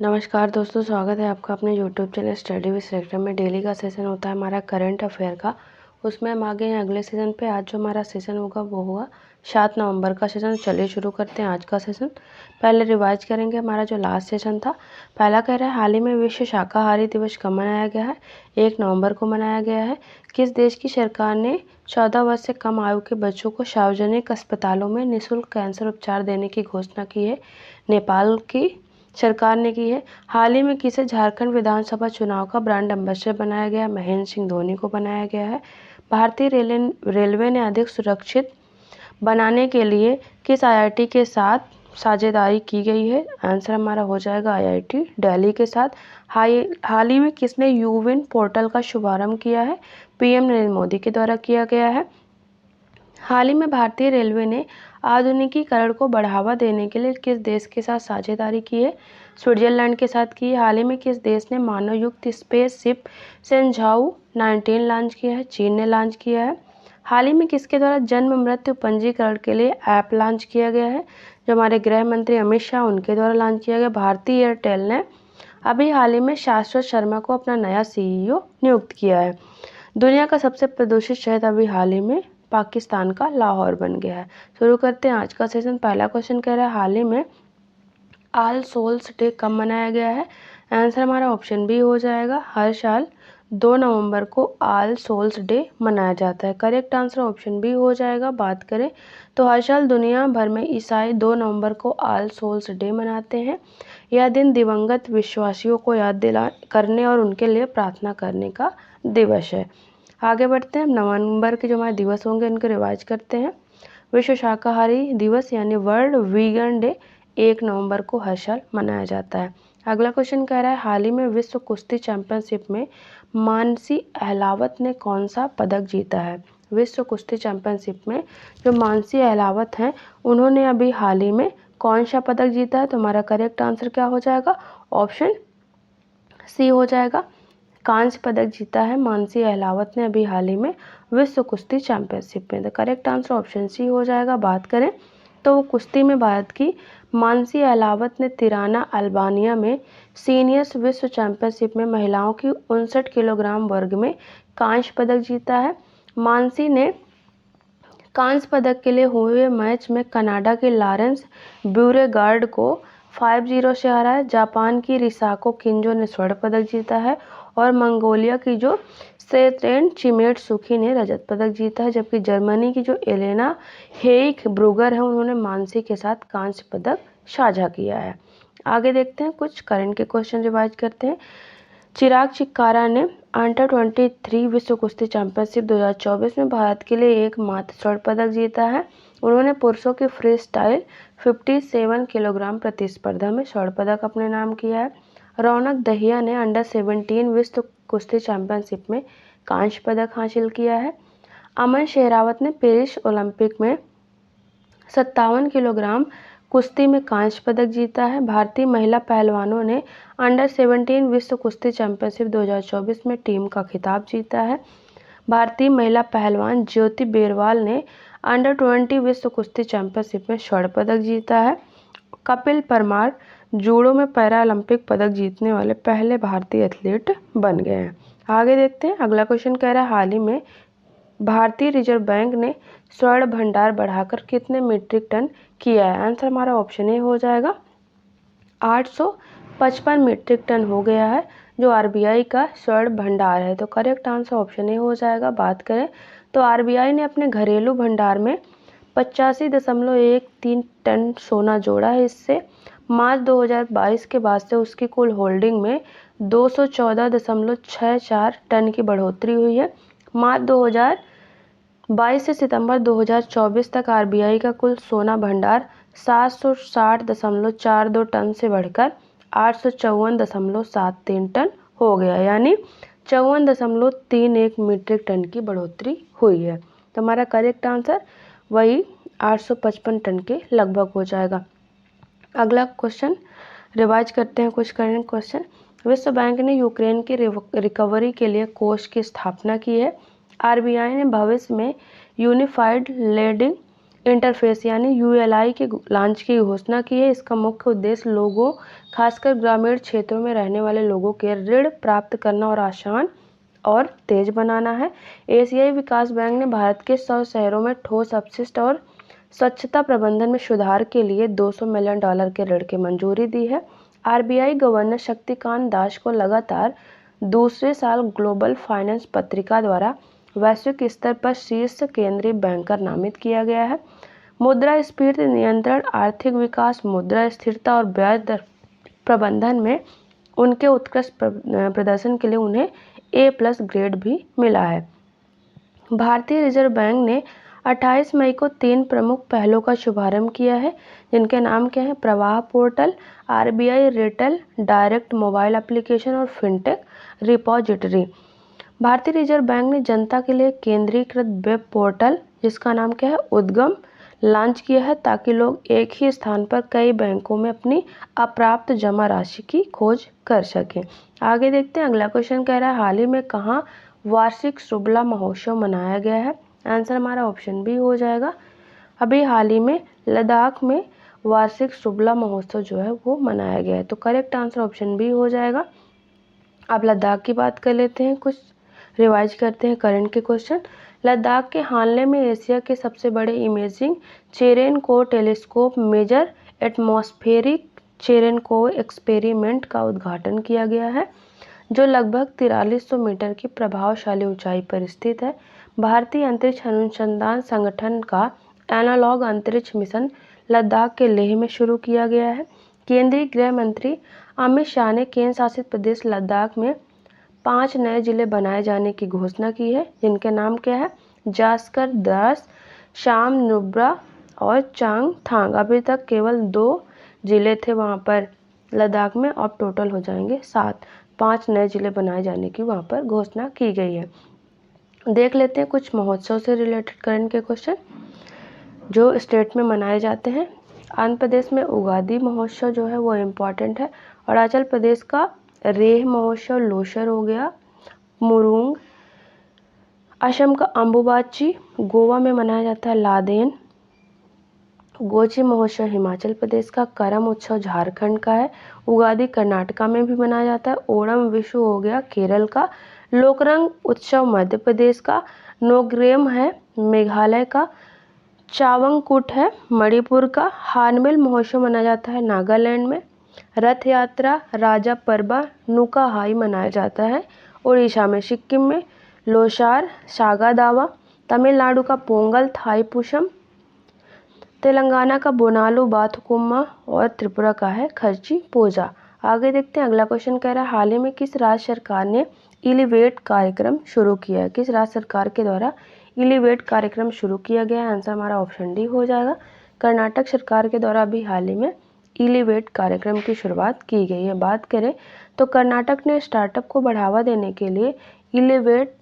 नमस्कार दोस्तों, स्वागत है आपका अपने YouTube channel study with sector में। डेली का सेशन होता है हमारा करंट अफेयर का। उसमें हम आगे हैं अगले सेशन पे। आज जो हमारा सेशन होगा वो होगा 7 नवंबर का सेशन। चलिए शुरू करते हैं आज का सेशन। पहले रिवाइज करेंगे हमारा जो लास्ट सेशन था। पहला कह रहा है हाल ही में विश्व शाकाहारी दिवस कब मनाया गया है? 1 नवंबर को मनाया गया है। किस देश की सरकार ने 14 वर्ष से कम आयु के बच्चों को सार्वजनिक अस्पतालों में निःशुल्क कैंसर उपचार देने की घोषणा की है? नेपाल की सरकार ने की है। हाल ही में किसे झारखंड विधानसभा चुनाव का ब्रांड एम्बेसडर बनाया गया? महेंद्र सिंह धोनी को बनाया गया है। भारतीय रेलवे ने अधिक सुरक्षित बनाने के लिए किस आईआईटी के साथ साझेदारी की गई है? आंसर हमारा हो जाएगा आईआईटी दिल्ली के साथ। हाल ही में किसने यूविन पोर्टल का शुभारंभ किया है? पीएम नरेंद्र मोदी के द्वारा किया गया है। हाल ही में भारतीय रेलवे ने आधुनिकीकरण को बढ़ावा देने के लिए किस देश के साथ साझेदारी की है? स्विट्जरलैंड के साथ की है। हाल ही में किस देश ने मानवयुक्त स्पेसशिप सेंझाऊ 19 लॉन्च किया है? चीन ने लॉन्च किया है। हाल ही में किसके द्वारा जन्म मृत्यु पंजीकरण के लिए ऐप लॉन्च किया गया है? जो हमारे गृह मंत्री अमित शाह उनके द्वारा लॉन्च किया गया। भारतीय एयरटेल ने अभी हाल ही में शाश्वत शर्मा को अपना नया सीईओ नियुक्त किया है। दुनिया का सबसे प्रदूषित शहर अभी हाल ही में पाकिस्तान का लाहौर बन गया है। शुरू करते हैं आज का सेशन। पहला क्वेश्चन कह रहा है हाल ही में ऑल सोल्स डे कब मनाया गया है? आंसर हमारा ऑप्शन बी हो जाएगा। हर साल 2 नवंबर को ऑल सोल्स डे मनाया जाता है। करेक्ट आंसर ऑप्शन बी हो जाएगा। बात करें तो हर साल दुनिया भर में ईसाई 2 नवंबर को ऑल सोल्स डे मनाते हैं। यह दिन दिवंगत विश्वासियों को याद दिला करने और उनके लिए प्रार्थना करने का दिवस है। आगे बढ़ते हैं। नवंबर के जो हमारे दिवस होंगे उनको रिवाइज करते हैं। विश्व शाकाहारी दिवस यानी वर्ल्ड वीगन डे 1 नवंबर को हर साल मनाया जाता है। अगला क्वेश्चन कह रहा है हाल ही में विश्व कुश्ती चैंपियनशिप में मानसी अहलावत ने कौन सा पदक जीता है? विश्व कुश्ती चैंपियनशिप में जो मानसी अहलावत हैं उन्होंने अभी हाल ही में कौन सा पदक जीता है? तो हमारा करेक्ट आंसर क्या हो जाएगा? ऑप्शन सी हो जाएगा। कांस्य पदक जीता है मानसी अहलावत ने अभी हाल ही में विश्व कुश्ती चैंपियनशिप में। The correct answer option C हो जाएगा। बात करें तो वो कुश्ती में भारत की मानसी अहलावत ने तिराना अल्बानिया में सीनियर्स विश्व चैंपियनशिप में महिलाओं की 59 किलोग्राम वर्ग में कांस्य पदक जीता है। मानसी ने कांस्य पदक के लिए हुए मैच में कनाडा के लॉरेंस ब्यूरेगार्ड को 5-0 से हराया। जापान की रिसाको किंजो ने स्वर्ण पदक जीता है और मंगोलिया की जो सेरेन चिमेटसुकी ने रजत पदक जीता है। जबकि जर्मनी की जो एलेना हेइक ब्रूगर है उन्होंने मानसी के साथ कांस्य पदक साझा किया है। आगे देखते हैं कुछ करंट के क्वेश्चन रिवाइज करते हैं। चिराग चिक्कारा ने अंडर 23 विश्व कुश्ती चैंपियनशिप 2024 में भारत के लिए एकमात्र स्वर्ण पदक जीता है। उन्होंने पुरुषों के फ्री स्टाइल 57 किलोग्राम प्रतिस्पर्धा में स्वर्ण पदक अपने नाम किया है। रौनक दहिया ने अंडर 17 विश्व कुश्ती चैंपियनशिप में कांस्य पदक हासिल किया है। अमन शेरावत ने पेरिस ओलंपिक में 57 किलोग्राम कुश्ती में कांस्य पदक जीता है। भारतीय महिला पहलवानों ने अंडर 17 विश्व कुश्ती चैंपियनशिप 2024 में टीम का खिताब जीता है। भारतीय महिला पहलवान ज्योति बेरवाल ने अंडर 20 विश्व कुश्ती चैंपियनशिप में स्वर्ण पदक जीता है। कपिल परमार जूडो में पैरा ओलंपिक पदक जीतने वाले पहले भारतीय एथलीट बन गए हैं। आगे देखते हैं। अगला क्वेश्चन कह रहा है हाल ही में भारतीय रिजर्व बैंक ने स्वर्ण भंडार बढ़ाकर कितने मीट्रिक टन किया है? आंसर हमारा ऑप्शन ए हो जाएगा। 855 मीट्रिक टन हो गया है जो आरबीआई का स्वर्ण भंडार है। तो करेक्ट आंसर ऑप्शन ए हो जाएगा। बात करें तो आरबीआई ने अपने घरेलू भंडार में 85.13 टन सोना जोड़ा है। इससे मार्च 2022 के बाद से उसकी कुल होल्डिंग में 214.64 टन की बढ़ोतरी हुई है। मार्च 2022 से सितंबर 2024 तक आरबीआई का कुल सोना भंडार 760.42 टन से बढ़कर 854.73 टन हो गया, यानी 54.31 मीट्रिक टन की बढ़ोतरी हुई है। तो हमारा करेक्ट आंसर वही 855 टन के लगभग हो जाएगा। अगला क्वेश्चन रिवाइज करते हैं कुछ करंट क्वेश्चन। विश्व बैंक ने यूक्रेन की रिकवरी के लिए कोष की स्थापना की है। आरबीआई ने भविष्य में यूनिफाइड लेंडिंग इंटरफेस यानी यूएलआई के लॉन्च की घोषणा की है। इसका मुख्य उद्देश्य लोगों, खासकर ग्रामीण क्षेत्रों में रहने वाले लोगों के ऋण प्राप्त करना और आसान और तेज बनाना है। एशियाई विकास बैंक ने भारत के 100 शहरों में ठोस अपशिष्ट और स्वच्छता प्रबंधन में सुधार के लिए $200 मिलियन के ऋण की मंजूरी दी है। आरबीआई गवर्नर शक्तिकांत दास को लगातार दूसरे साल ग्लोबल फाइनेंस पत्रिका द्वारा वैश्विक स्तर पर शीर्ष केंद्रीय बैंकर नामित किया गया है। मुद्रास्फीति नियंत्रण, आर्थिक विकास, मुद्रा स्थिरता और ब्याज दर प्रबंधन में उनके उत्कृष्ट प्रदर्शन के लिए उन्हें A+ ग्रेड भी मिला है। भारतीय रिजर्व बैंक ने 28 मई को 3 प्रमुख पहलों का शुभारंभ किया है, जिनके नाम क्या है? प्रवाह portal, RBI retail direct mobile application और फिनटेक रिपॉजिटरी। भारतीय रिजर्व बैंक ने जनता के लिए केंद्रीकृत वेब पोर्टल, जिसका नाम क्या है? उद्गम, लॉन्च किया है ताकि लोग एक ही स्थान पर कई बैंकों में अपनी अप्राप्त जमा राशि की खोज कर सकें। आगे देखते हैं। अगला क्वेश्चन कह रहा है, हाल ही में कहाँ वार्षिक शुबला महोत्सव मनाया गया है? आंसर हमारा ऑप्शन बी हो जाएगा। अभी हाल ही में लद्दाख में वार्षिक शुबला महोत्सव जो है वो मनाया गया है, तो करेक्ट आंसर ऑप्शन बी हो जाएगा। अब लद्दाख की बात कर लेते हैं, कुछ रिवाइज करते हैं करंट के क्वेश्चन। लद्दाख के हानले में एशिया के सबसे बड़े imaging Cherenkov telescope major atmospheric Cherenkov experiment का उद्घाटन किया गया है, जो लगभग 4300 मीटर की प्रभावशाली ऊंचाई पर स्थित है। भारतीय अंतरिक्ष अनुसंधान संगठन का एनालॉग अंतरिक्ष मिशन लद्दाख के लेह में शुरू किया गया है। केंद्रीय गृह मंत्री अमित शाह ने केंद्र शासित प्रदेश लद्दाख में 5 नए जिले बनाए जाने की घोषणा की है, जिनके नाम क्या है? जास्कर, द्रास, शाम, नुब्रा और चांगथांग। अभी तक केवल 2 जिले थे वहाँ पर लद्दाख में, अब टोटल हो जाएंगे 7। 5 नए जिले बनाए जाने की वहाँ पर घोषणा की गई है। देख लेते हैं कुछ महोत्सव से रिलेटेड करंट के क्वेश्चन जो स्टेट में मनाए जाते हैं। आंध्र प्रदेश में उगादी महोत्सव जो है वो इम्पॉर्टेंट है। अरुणाचल प्रदेश का रेह महोत्सव लोसर हो गया। मुरुंग। असम का अम्बुबाची। गोवा में मनाया जाता है लादेन। गोची महोत्सव हिमाचल प्रदेश का। करम उत्सव झारखंड का है। उगादी कर्नाटका में भी मनाया जाता है। ओणम विशु हो गया केरल का। लोकरंग उत्सव मध्य प्रदेश का। नोग्रेम है मेघालय का। चावंगकुट है मणिपुर का। हार्नबिल महोत्सव मनाया जाता है नागालैंड में। रथ यात्रा राजा परबा नुकाहाई मनाया जाता है उड़ीसा में। सिक्किम में लोसार सागा दावा। तमिलनाडु का पोंगल थाईपुसम। तेलंगाना का बोनालू बाथुकुम्मा और त्रिपुरा का है खर्ची पूजा। आगे देखते हैं। अगला क्वेश्चन कह रहा है, हाल ही में किस राज्य सरकार ने इलिवेट कार्यक्रम शुरू किया है? किस राज्य सरकार के द्वारा इलिवेट कार्यक्रम शुरू किया गया है? आंसर हमारा ऑप्शन डी हो जाएगा। कर्नाटक सरकार के द्वारा अभी हाल ही में इलिवेट कार्यक्रम की शुरुआत की गई है। बात करें तो कर्नाटक ने स्टार्टअप को बढ़ावा देने के लिए इलिवेट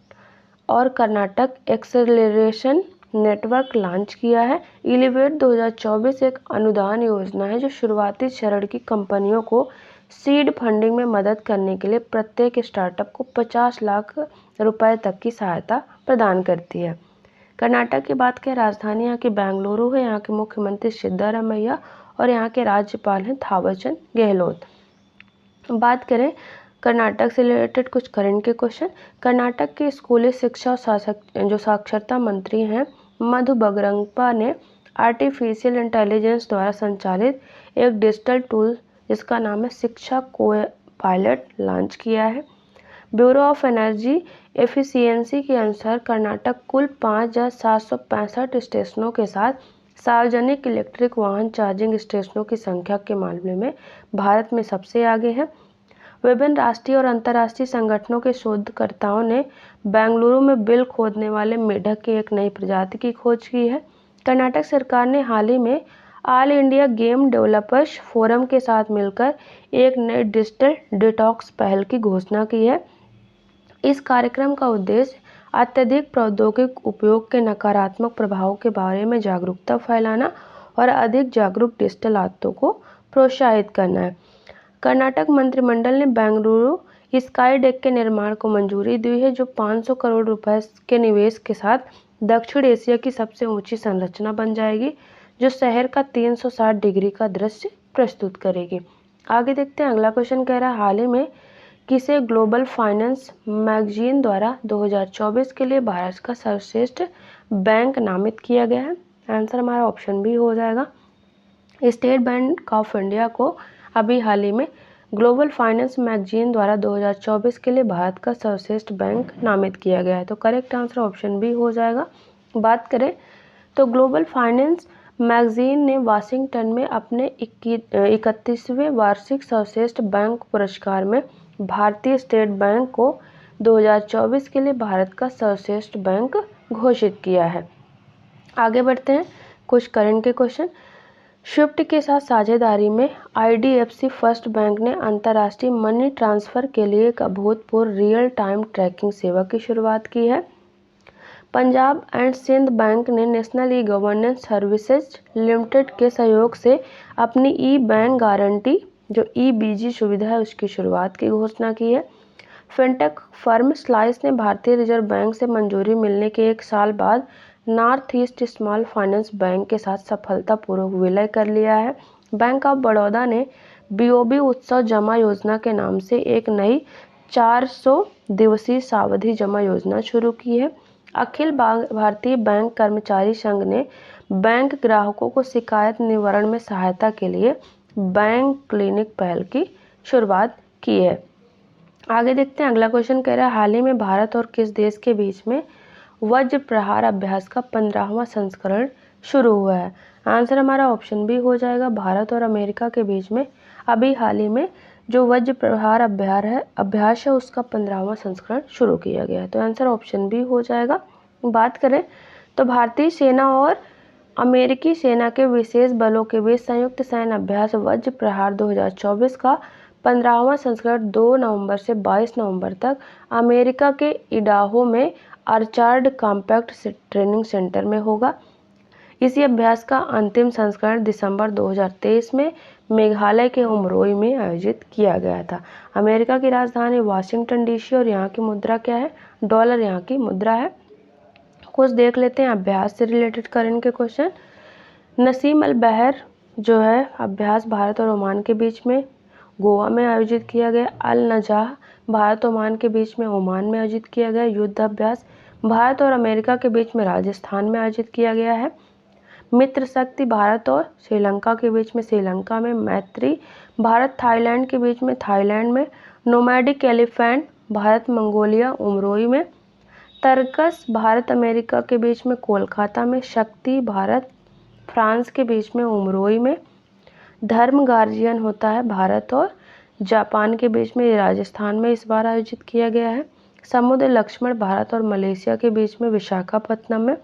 और कर्नाटक एक्सेलरेशन नेटवर्क लॉन्च किया है। इलिवेट 2024 एक अनुदान योजना है जो शुरुआती चरण की कंपनियों को सीड फंडिंग में मदद करने के लिए प्रत्येक स्टार्टअप को 50 लाख रुपए तक की सहायता प्रदान करती है। कर्नाटक की बात करें, राजधानी यहाँ की बेंगलुरु है। यहाँ के मुख्यमंत्री सिद्धारमैया और यहाँ के राज्यपाल हैं थावरचंद गहलोत। बात करें कर्नाटक से रिलेटेड कुछ करंट के क्वेश्चन। कर्नाटक के स्कूली शिक्षा और जो साक्षरता मंत्री हैं मधु बगरंगपा ने आर्टिफिशियल इंटेलिजेंस द्वारा संचालित एक डिजिटल टूल जिसका नाम है शिक्षा को पायलट लॉन्च किया है। ब्यूरो ऑफ एनर्जी एफिशिएंसी के अनुसार कर्नाटक कुल 5,765 स्टेशनों के साथ सार्वजनिक इलेक्ट्रिक वाहन चार्जिंग स्टेशनों की संख्या के मामले में भारत में सबसे आगे है। विभिन्न राष्ट्रीय और अंतर्राष्ट्रीय संगठनों के शोधकर्ताओं ने बेंगलुरु में बिल खोदने वाले मेढक की एक नई प्रजाति की खोज की है। कर्नाटक सरकार ने हाल ही में all India game developers forum के साथ मिलकर एक नई डिजिटल डिटॉक्स पहल की घोषणा की है। इस कार्यक्रम का उद्देश्य अत्यधिक प्रौद्योगिक उपयोग के नकारात्मक प्रभावों के बारे में जागरूकता फैलाना और अधिक जागरूक डिजिटल आदतों को प्रोत्साहित करना है। कर्नाटक मंत्रिमंडल ने बेंगलुरु स्काई डेक के निर्माण को मंजूरी दी है, जो 500 करोड़ रुपए के निवेश के साथ दक्षिण एशिया की सबसे ऊंची संरचना बन जाएगी, जो शहर का 360 डिग्री का दृश्य प्रस्तुत करेगी। आगे देखते हैं, अगला क्वेश्चन कह रहा है हाल ही में किसे ग्लोबल फाइनेंस मैगजीन द्वारा 2024 के लिए भारत का सर्वश्रेष्ठ बैंक नामित किया गया है। आंसर हमारा ऑप्शन बी हो जाएगा। स्टेट बैंक ऑफ इंडिया को अभी हाल ही में ग्लोबल फाइनेंस मैगजीन द्वारा 2024 के लिए भारत का सर्वश्रेष्ठ बैंक नामित किया गया है, तो करेक्ट आंसर ऑप्शन बी हो जाएगा। बात करें तो ग्लोबल फाइनेंस मैगजीन ने वाशिंगटन में अपने 31वें वार्षिक सर्वश्रेष्ठ बैंक पुरस्कार में भारतीय स्टेट बैंक को 2024 के लिए भारत का सर्वश्रेष्ठ बैंक घोषित किया है। आगे बढ़ते हैं, कुछ करंट के क्वेश्चन। स्विफ्ट के साथ साझेदारी में IDFC फर्स्ट बैंक ने अंतर्राष्ट्रीय मनी ट्रांसफर के लिए एक अभूतपूर्व रियल टाइम ट्रैकिंग सेवा की शुरुआत की है। पंजाब एंड सिंध बैंक ने national e governance services limited के सहयोग से अपनी ई बैंक गारंटी जो EBG सुविधा है उसकी शुरुआत की घोषणा की है। फिनटेक फर्म स्लाइस ने भारतीय रिजर्व बैंक से मंजूरी मिलने के 1 साल बाद north east small finance bank के साथ सफलतापूर्वक विलय कर लिया है। बैंक ऑफ बड़ौदा ने BOB उत्सव जमा योजना के नाम से एक नई 400 दिवसीय सावधि जमा योजना शुरू की है। अखिल भारतीय बैंक कर्मचारी संघ ने बैंक ग्राहकों को शिकायत निवारण में सहायता के लिए बैंक क्लिनिक पहल की शुरुआत की है। आगे देखते हैं, अगला क्वेश्चन कह रहा है हाल ही में भारत और किस देश के बीच में वज्र प्रहार अभ्यास का 15वां संस्करण शुरू हुआ है। आंसर हमारा ऑप्शन बी हो जाएगा। भारत और अमेरिका के बीच में अभी हाल ही में जो वज्र प्रहार अभ्यास है उसका 15वां संस्करण शुरू किया गया है, तो आंसर ऑप्शन बी हो जाएगा। बात करें तो भारतीय सेना और अमेरिकी सेना के विशेष बलों के बीच संयुक्त सैन्य अभ्यास वज्र प्रहार 2024 का 15वां संस्करण 2 नवंबर से 22 नवंबर तक अमेरिका के इडाहो में आर्चार्ड कॉम्पैक्ट ट्रेनिंग सेंटर में होगा। इसी अभ्यास का अंतिम संस्करण दिसंबर 2023 में मेघालय के उमरोई में आयोजित किया गया था। अमेरिका की राजधानी वाशिंगटन DC और यहाँ की मुद्रा क्या है? डॉलर यहाँ की मुद्रा है। कुछ देख लेते हैं अभ्यास से रिलेटेड करंट के क्वेश्चन। नसीम अल बहर जो है अभ्यास भारत और ओमान के बीच में गोवा में आयोजित किया गया। अल नजाह भारत ओमान के बीच में ओमान में आयोजित किया गया। युद्ध अभ्यास भारत और अमेरिका के बीच में राजस्थान में आयोजित किया गया है। मित्र शक्ति भारत और श्रीलंका के बीच में श्रीलंका में। मैत्री भारत थाईलैंड के बीच में थाईलैंड में। Nomadic elephant Bharat Mongolia Umroi में। तरकस भारत अमेरिका के बीच में कोलकाता में। शक्ति भारत फ्रांस के बीच में उमरोई में। धर्म गार्जियन होता है भारत और जापान के बीच में, राजस्थान में इस बार आयोजित किया गया है। समुद्र लक्ष्मण भारत और मलेशिया के बीच में विशाखापत्तनम में।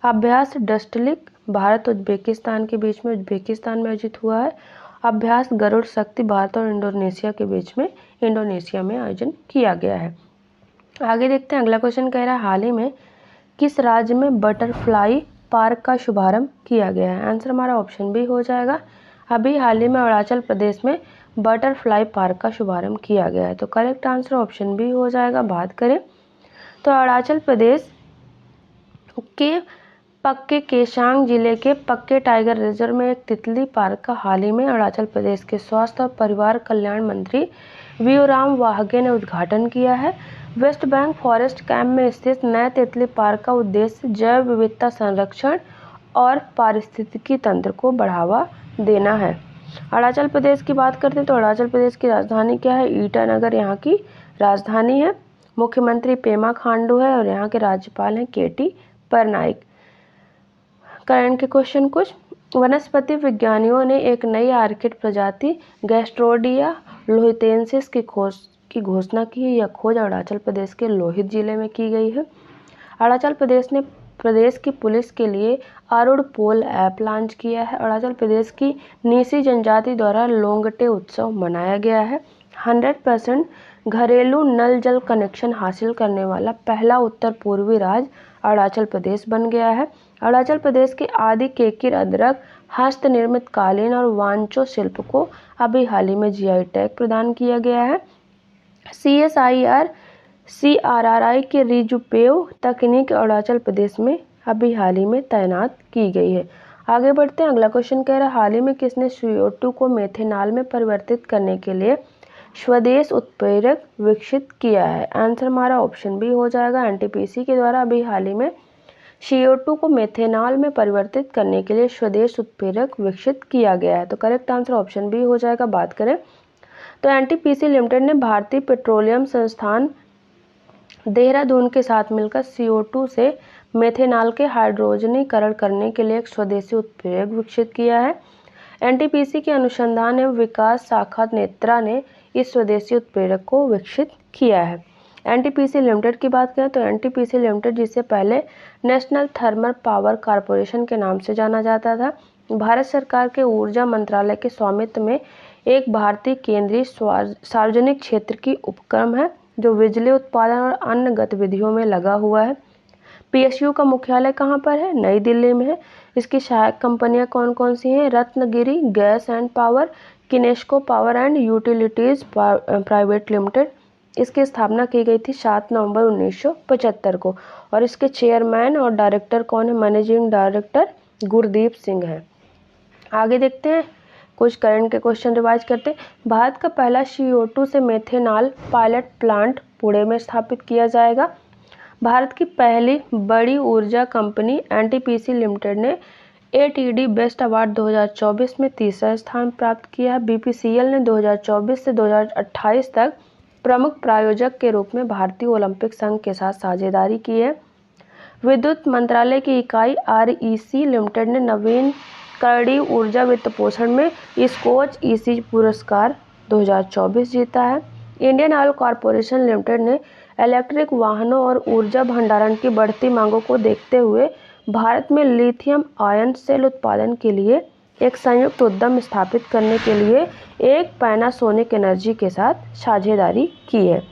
अभ्यास डस्टलिक भारत उज्बेकिस्तान के बीच में उज्बेकिस्तान में आयोजित हुआ है। अभ्यास गरुड़ शक्ति भारत और इंडोनेशिया के बीच में इंडोनेशिया में आयोजन किया गया है। आगे देखते हैं, अगला क्वेश्चन कह रहा है हाल ही में किस राज्य में बटरफ्लाई पार्क का शुभारंभ किया गया है। आंसर हमारा ऑप्शन बी हो जाएगा। अभी हाल ही में अरुणाचल प्रदेश में बटरफ्लाई पार्क का शुभारंभ किया गया है, तो करेक्ट आंसर ऑप्शन बी हो जाएगा। बात करें तो अरुणाचल प्रदेश के पक्के केशांग जिले के पक्के टाइगर रिजर्व में एक तितली पार्क का हाल ही में अरुणाचल प्रदेश के स्वास्थ्य और परिवार कल्याण मंत्री वीओराम वाहगे ने उद्घाटन किया है। वेस्ट बैंक फॉरेस्ट कैंप में स्थित नए तितली पार्क का उद्देश्य जैव विविधता संरक्षण और पारिस्थितिकी तंत्र को बढ़ावा देना है। अरुणाचल प्रदेश की बात करते हैं तो अरुणाचल प्रदेश की राजधानी क्या है? ईटानगर यहाँ की राजधानी है। मुख्यमंत्री पेमा खांडू है और यहाँ के राज्यपाल हैं KT परनाइक। करंट के क्वेश्चन कुछ। वनस्पति विज्ञानियों ने एक नई आर्किड प्रजाति गैस्ट्रोडिया लोहितेंसिस की घोषणा की है। यह खोज अरुणाचल प्रदेश के लोहित जिले में की गई है। अरुणाचल प्रदेश ने प्रदेश की पुलिस के लिए अरुण पोल ऐप लॉन्च किया है। अरुणाचल प्रदेश की नीसी जनजाति द्वारा लोंगटे उत्सव मनाया गया है। 100% घरेलू नल जल कनेक्शन हासिल करने वाला पहला उत्तर पूर्वी राज्य अरुणाचल प्रदेश बन गया है। अरुणाचल प्रदेश के आदि केकिर अदरक हस्त निर्मित कालीन और वांचो शिल्प को अभी हाल ही में GI टैग प्रदान किया गया है। CSIR CRRI के रिजुपेव तकनीक अरुणाचल प्रदेश में अभी हाल ही में तैनात की गई है। आगे बढ़ते हैं। अगला क्वेश्चन कह रहा है हाल ही में किसने CO2 को मेथेनॉल में परिवर्तित करने के लिए स्वदेश उत्प्रेरक विकसित किया है? आंसर हमारा ऑप्शन बी हो जाएगा। NTPC के द्वारा अभी हाल ही में CO2 को मेथेनॉल में परिवर्तित करने के लिए स्वदेश उत्प्रेरक विकसित किया गया है। तो करेक्ट आंसर ऑप्शन बी हो जाएगा। बात करें तो NTPC लिमिटेड ने भारतीय पेट्रोलियम संस्थान देहरादून के साथ मिलकर CO2 से मेथेनॉल के हाइड्रोजनीकरण करने के लिए एक स्वदेशी उत्प्रेरक विकसित किया है। NTPC के अनुसंधान एवं विकास शाखा नेत्रा ने इस स्वदेशी उत्प्रेरक को विकसित किया है। NTPC लिमिटेड की बात करें तो NTPC लिमिटेड, जिसे पहले नेशनल थर्मल पावर कॉरपोरेशन के नाम से जाना जाता था, भारत सरकार के ऊर्जा मंत्रालय के स्वामित्व में एक भारतीय केंद्रीय सार्वजनिक क्षेत्र की उपक्रम है जो बिजली उत्पादन और अन्य गतिविधियों में लगा हुआ है। PSU का मुख्यालय कहाँ पर है? नई दिल्ली में है। इसकी सहायक कंपनियां कौन कौन सी हैं? Ratnagiri gas and power, Kinesco power and utilities private limited. इसकी स्थापना की गई थी 7 नवंबर 1975 को और इसके चेयरमैन और डायरेक्टर कौन है? मैनेजिंग डायरेक्टर गुरदीप सिंह है। आगे देखते हैं, कुछ करंट के क्वेश्चन रिवाइज करते हैं। भारत का पहला CO2 से मेथेनॉल पायलट प्लांट पुणे में स्थापित किया जाएगा। भारत की पहली बड़ी ऊर्जा कंपनी NTPC लिमिटेड ने ATD बेस्ट अवार्ड 2024 में तीसरा स्थान प्राप्त किया है। BPCL ने 2024 से 2028 तक प्रमुख प्रायोजक के रूप में भारतीय ओलंपिक संघ के साथ साझेदारी की है। विद्युत मंत्रालय की इकाई REC लिमिटेड ने नवीन करड़ी ऊर्जा वित्त पोषण में स्कोच EC पुरस्कार 2024 जीता है। इंडियन ऑयल कॉरपोरेशन लिमिटेड ने इलेक्ट्रिक वाहनों और ऊर्जा भंडारण की बढ़ती मांगों को देखते हुए भारत में लिथियम आयन सेल उत्पादन के लिए एक संयुक्त उद्यम स्थापित करने के लिए एक पैनासोनिक एनर्जी के साथ साझेदारी की है।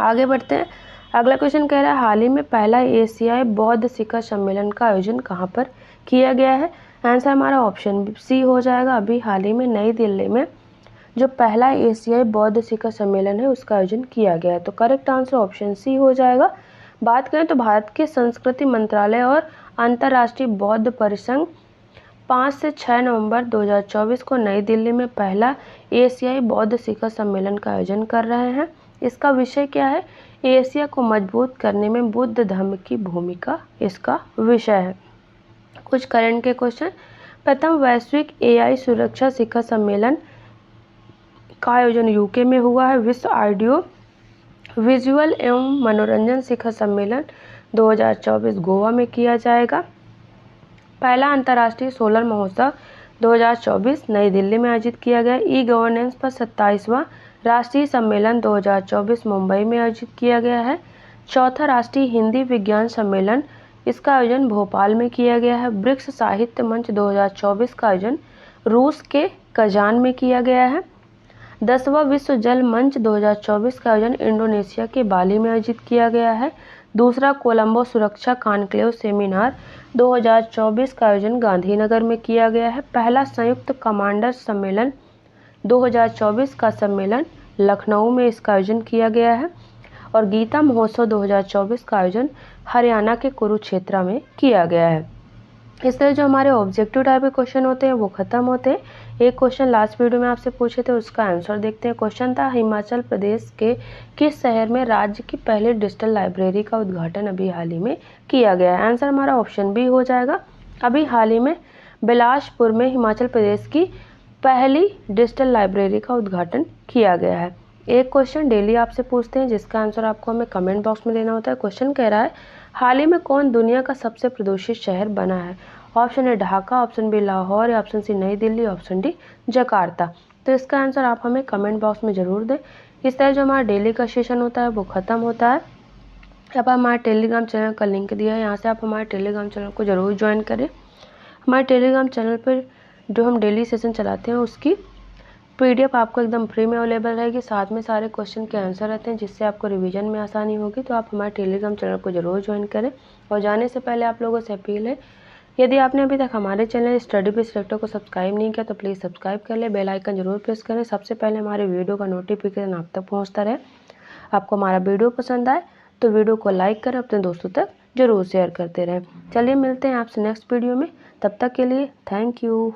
आगे बढ़ते हैं। अगला क्वेश्चन कह रहा है हाल ही में पहला एशियाई बौद्ध शिखर सम्मेलन का आयोजन कहाँ पर किया गया है? आंसर हमारा ऑप्शन सी हो जाएगा। अभी हाल ही में नई दिल्ली में जो पहला एशियाई बौद्ध शिखर सम्मेलन है उसका आयोजन किया गया है। तो करेक्ट आंसर ऑप्शन सी हो जाएगा। बात करें तो भारत के संस्कृति मंत्रालय और अंतर्राष्ट्रीय बौद्ध परिसंघ 5 से 6 नवंबर 2024 को नई दिल्ली में पहला एशियाई बौद्ध शिखर सम्मेलन का आयोजन कर रहे हैं। इसका विषय क्या है? एशिया को मजबूत करने में बुद्ध धर्म की भूमिका इसका विषय है। कुछ करंट के क्वेश्चन। प्रथम वैश्विक AI सुरक्षा शिखर सम्मेलन का आयोजन UK में हुआ है। विश्व ऑडियो विजुअल एवं मनोरंजन शिखर सम्मेलन 2024 गोवा में किया जाएगा। पहला अंतर्राष्ट्रीय सोलर महोत्सव 2024 नई दिल्ली में आयोजित किया गया। E-गवर्नेंस पर 27वां राष्ट्रीय सम्मेलन 2024 मुंबई में आयोजित किया गया है। चौथा राष्ट्रीय हिंदी विज्ञान सम्मेलन, इसका आयोजन भोपाल में किया गया है। ब्रिक्स साहित्य मंच 2024 का आयोजन रूस के कजान में किया गया है। 10वां विश्व जल मंच 2024 का आयोजन इंडोनेशिया के बाली में आयोजित किया गया है। दूसरा कोलंबो सुरक्षा कॉन्क्लेव सेमिनार 2024 का आयोजन गांधीनगर में किया गया है। पहला संयुक्त कमांडर सम्मेलन 2024 का सम्मेलन लखनऊ में इसका आयोजन किया गया है। और गीता महोत्सव 2024 का आयोजन हरियाणा के कुरुक्षेत्र में किया गया है। इस तरह जो हमारे ऑब्जेक्टिव टाइप के क्वेश्चन होते हैं वो खत्म होते हैं। एक क्वेश्चन लास्ट वीडियो में आपसे पूछे थे, उसका आंसर देखते हैं। क्वेश्चन था हिमाचल प्रदेश के किस शहर में राज्य की पहली डिजिटल लाइब्रेरी का उद्घाटन अभी हाल ही में किया गया है? आंसर हमारा ऑप्शन बी हो जाएगा। अभी हाल ही में बिलासपुर में हिमाचल प्रदेश की पहली डिजिटल लाइब्रेरी का उद्घाटन किया गया है। एक क्वेश्चन डेली आपसे पूछते हैं जिसका आंसर आपको हमें कमेंट बॉक्स में देना होता है। क्वेश्चन कह रहा है हाल ही में कौन दुनिया का सबसे प्रदूषित शहर बना है? Option A Dhaka, option B Lahore, या ऑप्शन सी नई दिल्ली, ऑप्शन डी जकार्ता। तो इसका आंसर आप हमें कमेंट बॉक्स में ज़रूर दें। इस तरह जो हमारा डेली का सेशन होता है वो ख़त्म होता है। अब हमारे टेलीग्राम चैनल का लिंक दिया है, यहाँ से आप हमारे टेलीग्राम चैनल को ज़रूर ज्वाइन करें। हमारे टेलीग्राम चैनल पर जो हम डेली सेशन चलाते हैं उसकी PDF आपको एकदम फ्री में अवेलेबल रहेगी। साथ में सारे क्वेश्चन के आंसर रहते हैं जिससे आपको रिवीजन में आसानी होगी। तो आप हमारे टेलीग्राम चैनल को ज़रूर ज्वाइन करें। और जाने से पहले आप लोगों से अपील है, यदि आपने अभी तक हमारे चैनल स्टडी विद सिलेक्टर को सब्सक्राइब नहीं किया तो प्लीज़ सब्सक्राइब कर ले, बेल आइकन जरूर प्रेस करें। सबसे पहले हमारे वीडियो का नोटिफिकेशन आप तक पहुँचता रहे। आपको हमारा वीडियो पसंद आए तो वीडियो को लाइक करें, अपने दोस्तों तक ज़रूर शेयर करते रहें। चलिए मिलते हैं आपसे नेक्स्ट वीडियो में, तब तक के लिए थैंक यू।